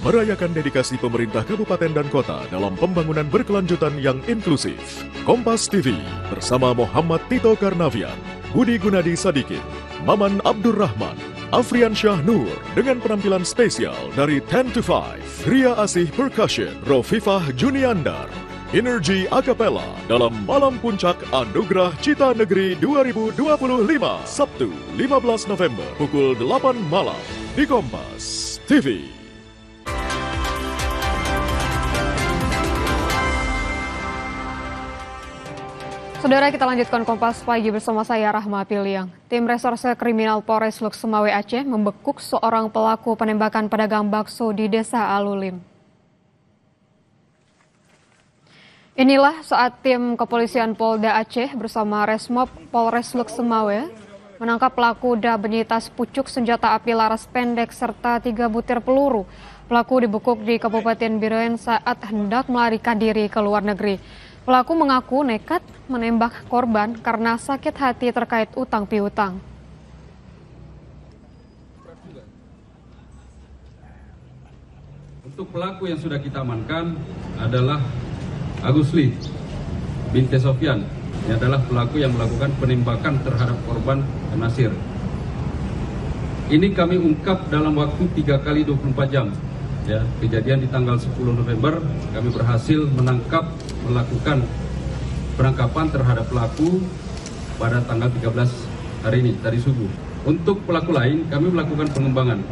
merayakan dedikasi pemerintah kabupaten dan kota dalam pembangunan berkelanjutan yang inklusif. Kompas TV bersama Muhammad Tito Karnavian, Budi Gunadi Sadikin, Maman Abdurrahman, Afrian Syah Nur dengan penampilan spesial dari 10 to 5, Ria Asih Percussion, Rofifah Juniandar, Energy Acapella dalam Malam Puncak Anugerah Cita Negeri 2025, Sabtu 15 November pukul 8 malam di Kompas TV. Saudara, kita lanjutkan Kompas Pagi bersama saya Rahma Piliang. Tim Reserse Kriminal Polres Luksemawe Aceh membekuk seorang pelaku penembakan pedagang bakso di Desa Alulim. Inilah saat tim kepolisian Polda Aceh bersama Resmob Polres Luksemawe menangkap pelaku dan menyita sepucuk senjata api laras pendek serta 3 butir peluru. Pelaku dibekuk di Kabupaten Biren saat hendak melarikan diri ke luar negeri. Pelaku mengaku nekat menembak korban karena sakit hati terkait utang piutang. Untuk pelaku yang sudah kita amankan adalah Agus Lee binti Sofyan. Ini adalah pelaku yang melakukan penembakan terhadap korban Nasir. Ini kami ungkap dalam waktu 3 kali 24 jam. Ya, kejadian di tanggal 10 November kami berhasil melakukan penangkapan terhadap pelaku pada tanggal 13 hari ini, tadi subuh. Untuk pelaku lain kami melakukan pengembangan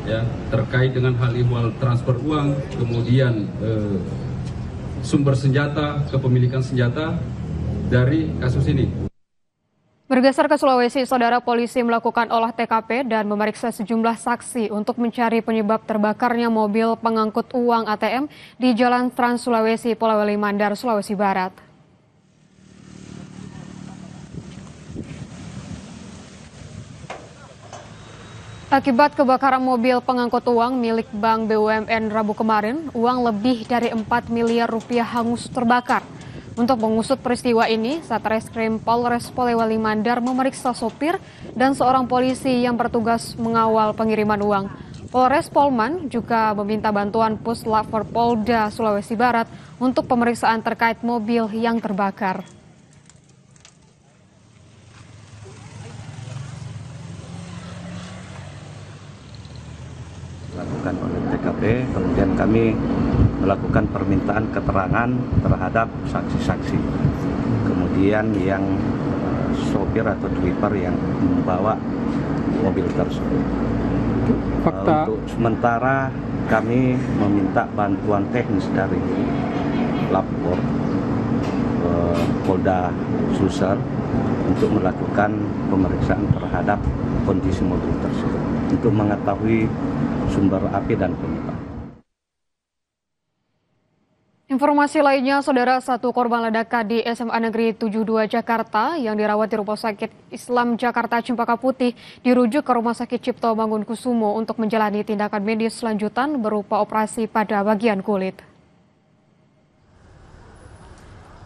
ya terkait dengan hal ihwal transfer uang, kemudian sumber senjata, kepemilikan senjata dari kasus ini. Bergeser ke Sulawesi, saudara, polisi melakukan olah TKP dan memeriksa sejumlah saksi untuk mencari penyebab terbakarnya mobil pengangkut uang ATM di Jalan Trans Sulawesi, Polewali Mandar, Sulawesi Barat. Akibat kebakaran mobil pengangkut uang milik Bank BUMN Rabu kemarin, uang lebih dari 4 miliar rupiah hangus terbakar. Untuk mengusut peristiwa ini, Satreskrim Polres Polewali Mandar memeriksa sopir dan seorang polisi yang bertugas mengawal pengiriman uang. Polres Polman juga meminta bantuan Puslap Polda Sulawesi Barat untuk pemeriksaan terkait mobil yang terbakar. Lakukan oleh TKP, kemudian kami melakukan permintaan keterangan terhadap saksi-saksi. Kemudian yang sopir atau driver yang membawa mobil tersebut. Untuk sementara kami meminta bantuan teknis dari lapor Polda Sulsel untuk melakukan pemeriksaan terhadap kondisi mobil tersebut untuk mengetahui sumber api dan penyebab. Informasi lainnya, saudara, satu korban ledakan di SMA Negeri 72 Jakarta yang dirawat di Rumah Sakit Islam Jakarta Cempaka Putih dirujuk ke Rumah Sakit Cipto Mangunkusumo untuk menjalani tindakan medis lanjutan berupa operasi pada bagian kulit.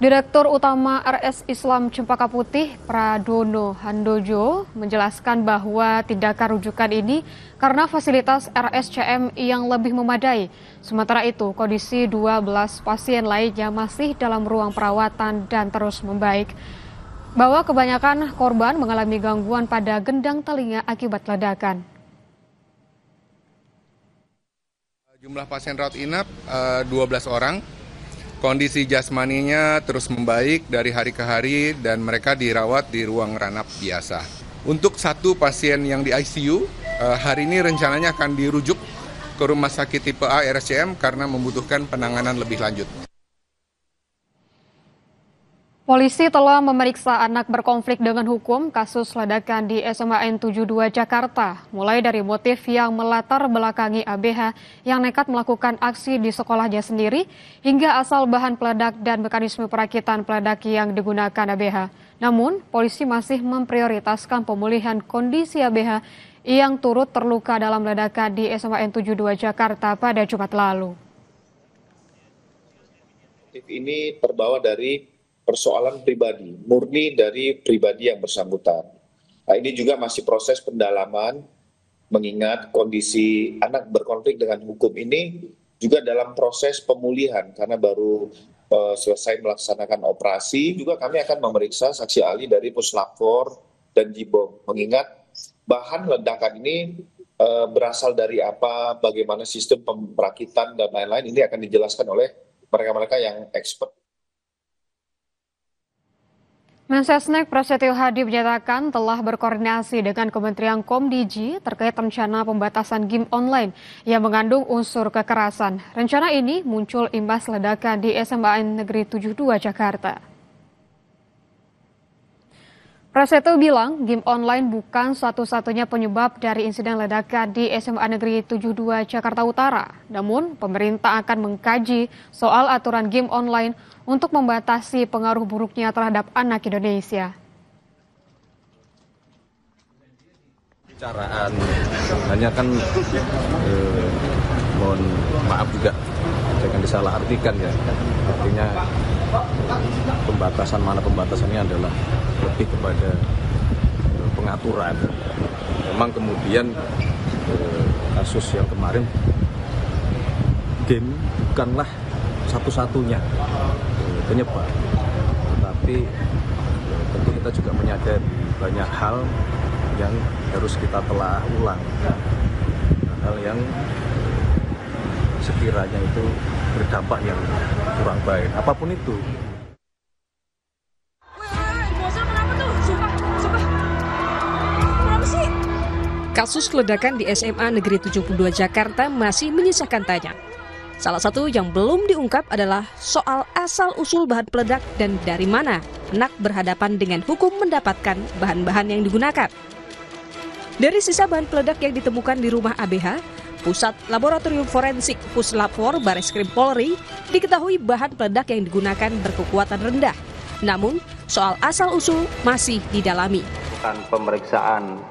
Direktur Utama RS Islam Cempaka Putih, Pradono Handojo, menjelaskan bahwa tindakan rujukan ini karena fasilitas RSCM yang lebih memadai. Sementara itu, kondisi 12 pasien lainnya masih dalam ruang perawatan dan terus membaik. Bahwa kebanyakan korban mengalami gangguan pada gendang telinga akibat ledakan. Jumlah pasien rawat inap 12 orang. Kondisi jasmaninya terus membaik dari hari ke hari dan mereka dirawat di ruang ranap biasa. Untuk satu pasien yang di ICU, hari ini rencananya akan dirujuk ke Rumah Sakit Tipe A RSCM karena membutuhkan penanganan lebih lanjut. Polisi telah memeriksa anak berkonflik dengan hukum kasus ledakan di SMA N 72 Jakarta, mulai dari motif yang melatar belakangi ABH yang nekat melakukan aksi di sekolahnya sendiri, hingga asal bahan peledak dan mekanisme perakitan peledak yang digunakan ABH. Namun, polisi masih memprioritaskan pemulihan kondisi ABH yang turut terluka dalam ledakan di SMA N 72 Jakarta pada Jumat lalu. Ini terbawa dari persoalan pribadi, murni dari pribadi yang bersangkutan. Nah, ini juga masih proses pendalaman mengingat kondisi anak berkonflik dengan hukum ini juga dalam proses pemulihan karena baru selesai melaksanakan operasi. Juga kami akan memeriksa saksi ahli dari Puslapfor dan Jibom, mengingat bahan ledakan ini berasal dari apa, bagaimana sistem perakitan dan lain-lain, ini akan dijelaskan oleh mereka-mereka yang expert. Mensesnek Prasetyo Hadi menyatakan telah berkoordinasi dengan Kementerian Komdiji terkait rencana pembatasan game online yang mengandung unsur kekerasan. Rencana ini muncul imbas ledakan di SMA Negeri 72 Jakarta. Prasetyo bilang game online bukan satu-satunya penyebab dari insiden ledakan di SMA Negeri 72 Jakarta Utara. Namun, pemerintah akan mengkaji soal aturan game online untuk membatasi pengaruh buruknya terhadap anak Indonesia. Bicaraan hanya kan mohon maaf juga jangan disalahartikan ya. Artinya pembatasannya adalah lebih kepada pengaturan. Memang kemudian kasus yang kemarin game bukanlah satu-satunya penyebab, tetapi tentu kita juga menyadari banyak hal yang harus kita telah ulang, hal yang sekiranya itu berdampak yang kurang baik, apapun itu. Kasus ledakan di SMA Negeri 72 Jakarta masih menyisakan tanya. Salah satu yang belum diungkap adalah soal asal-usul bahan peledak dan dari mana anak berhadapan dengan hukum mendapatkan bahan-bahan yang digunakan. Dari sisa bahan peledak yang ditemukan di rumah ABH, Pusat Laboratorium Forensik Puslapfor Bareskrim Polri, diketahui bahan peledak yang digunakan berkekuatan rendah. Namun, soal asal-usul masih didalami. Pemeriksaan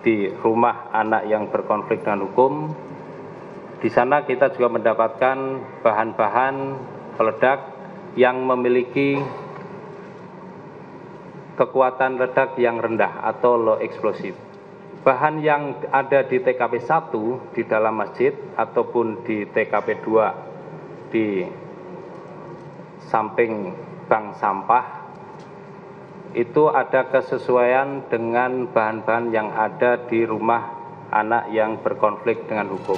di rumah anak yang berkonflik dengan hukum, di sana kita juga mendapatkan bahan-bahan peledak yang memiliki kekuatan ledak yang rendah atau low explosive. Bahan yang ada di TKP 1 di dalam masjid ataupun di TKP 2 di samping bank sampah itu ada kesesuaian dengan bahan-bahan yang ada di rumah anak yang berkonflik dengan hukum.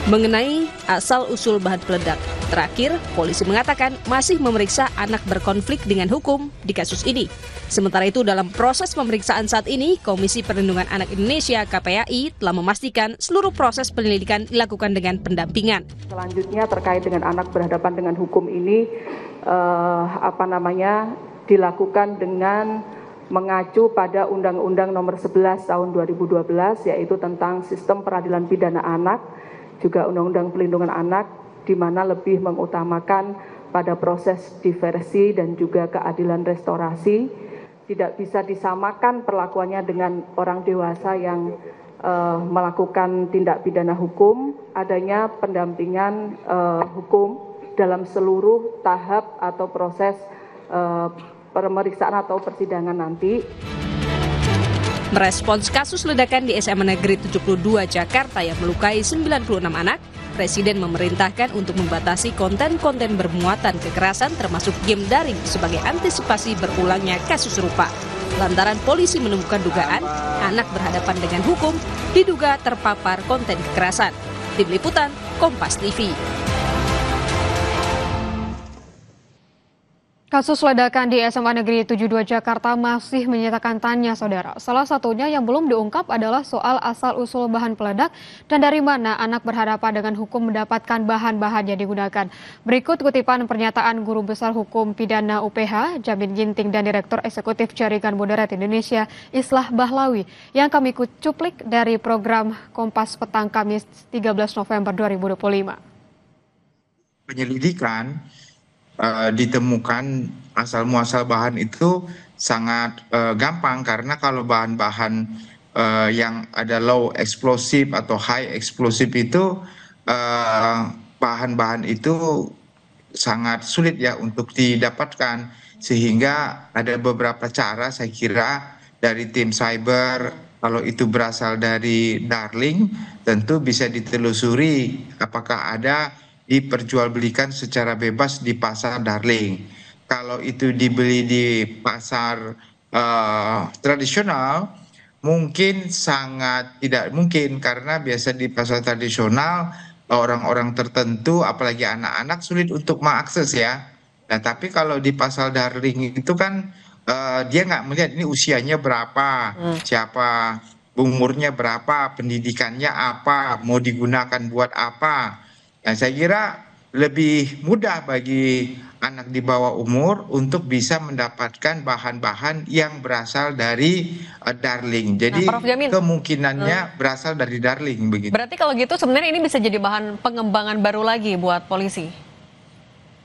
Mengenai asal-usul bahan peledak, terakhir polisi mengatakan masih memeriksa anak berkonflik dengan hukum di kasus ini. Sementara itu dalam proses pemeriksaan saat ini, Komisi Perlindungan Anak Indonesia KPAI telah memastikan seluruh proses penyelidikan dilakukan dengan pendampingan. Selanjutnya terkait dengan anak berhadapan dengan hukum ini, dilakukan dengan mengacu pada Undang-Undang Nomor 11 Tahun 2012, yaitu tentang Sistem Peradilan Pidana Anak, juga Undang-Undang Perlindungan Anak, di mana lebih mengutamakan pada proses diversi dan juga keadilan restorasi. Tidak bisa disamakan perlakuannya dengan orang dewasa yang melakukan tindak pidana hukum. Adanya pendampingan hukum dalam seluruh tahap atau proses pemeriksaan atau persidangan nanti. Merespons kasus ledakan di SMA Negeri 72 Jakarta yang melukai 96 anak, Presiden memerintahkan untuk membatasi konten-konten bermuatan kekerasan termasuk game daring sebagai antisipasi berulangnya kasus serupa. Lantaran polisi menemukan dugaan anak berhadapan dengan hukum diduga terpapar konten kekerasan. Tim Liputan, Kompas TV. Kasus ledakan di SMA Negeri 72 Jakarta masih menyisakan tanya, saudara. Salah satunya yang belum diungkap adalah soal asal-usul bahan peledak dan dari mana anak berhadapan dengan hukum mendapatkan bahan-bahan yang digunakan. Berikut kutipan pernyataan Guru Besar Hukum Pidana UPH, Jamin Ginting dan Direktur Eksekutif Jaringan Moderat Indonesia, Islah Bahlawi, yang kami cuplik dari program Kompas Petang Kamis 13 November 2025. Penyelidikan ditemukan asal muasal bahan itu sangat gampang, karena kalau bahan-bahan yang ada low explosive atau high explosive itu bahan-bahan itu sangat sulit ya untuk didapatkan, sehingga ada beberapa cara saya kira dari tim cyber Kalau itu berasal dari Darling, tentu bisa ditelusuri apakah ada diperjualbelikan secara bebas di pasar Darling. Kalau itu dibeli di pasar tradisional, mungkin sangat tidak mungkin, karena biasa di pasar tradisional orang-orang tertentu, apalagi anak-anak, sulit untuk mengakses ya. Nah, tapi kalau di pasar Darling itu kan dia nggak melihat ini usianya berapa, siapa, umurnya berapa, pendidikannya apa, mau digunakan buat apa. Nah, saya kira lebih mudah bagi anak di bawah umur untuk bisa mendapatkan bahan-bahan yang berasal dari Darling. Jadi kemungkinannya berasal dari Darling begitu. Berarti kalau gitu sebenarnya ini bisa jadi bahan pengembangan baru lagi buat polisi.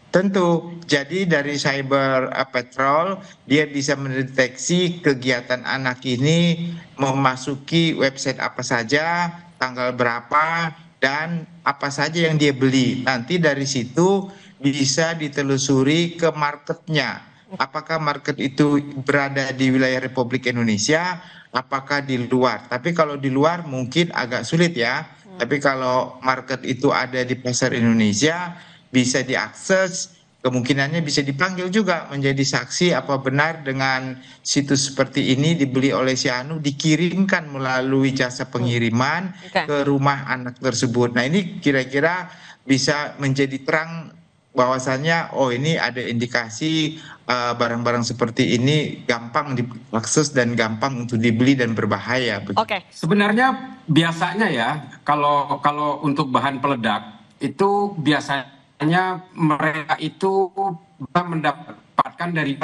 Tentu, jadi dari cyber patrol dia bisa mendeteksi kegiatan anak ini memasuki website apa saja, tanggal berapa, dan apa saja yang dia beli. Nanti dari situ bisa ditelusuri ke marketnya. Apakah market itu berada di wilayah Republik Indonesia, apakah di luar. Tapi kalau di luar mungkin agak sulit ya. Tapi kalau market itu ada di pasar Indonesia, bisa diakses, kemungkinannya bisa dipanggil juga menjadi saksi apa benar dengan situs seperti ini dibeli oleh si Anu, dikirimkan melalui jasa pengiriman ke rumah anak tersebut. Nah, ini kira-kira bisa menjadi terang bahwasannya oh ini ada indikasi barang-barang seperti ini gampang diakses dan gampang untuk dibeli dan berbahaya. Sebenarnya biasanya ya kalau untuk bahan peledak itu biasanya mereka itu bisa mendapatkan dari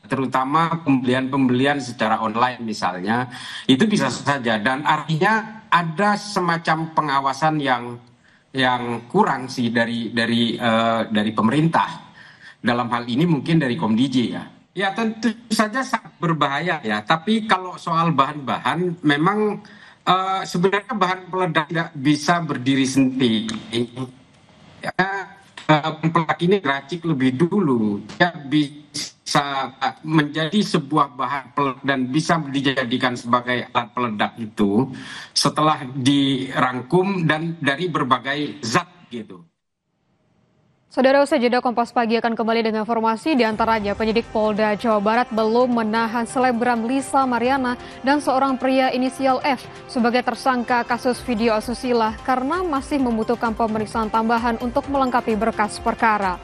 terutama pembelian secara online misalnya, itu bisa saja, dan artinya ada semacam pengawasan yang kurang sih dari pemerintah. Dalam hal ini mungkin dari Komdij ya. Ya tentu saja sangat berbahaya ya, tapi kalau soal bahan-bahan memang sebenarnya bahan peledak tidak bisa berdiri sendiri. Ya, peledak ini diracik lebih dulu, ya bisa menjadi sebuah bahan peledak dan bisa dijadikan sebagai alat peledak itu setelah dirangkum dan dari berbagai zat gitu. Saudara, usai jeda Kompas Pagi akan kembali dengan informasi, diantaranya penyidik Polda Jawa Barat belum menahan selebgram Lisa Mariana dan seorang pria inisial F sebagai tersangka kasus video asusila karena masih membutuhkan pemeriksaan tambahan untuk melengkapi berkas perkara.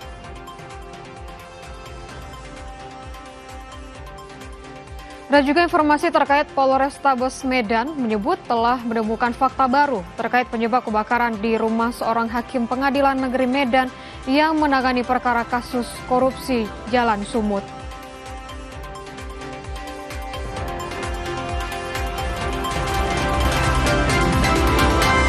Dan juga informasi terkait Polrestabes Medan menyebut telah menemukan fakta baru terkait penyebab kebakaran di rumah seorang hakim pengadilan negeri Medan yang menangani perkara kasus korupsi Jalan Sumut.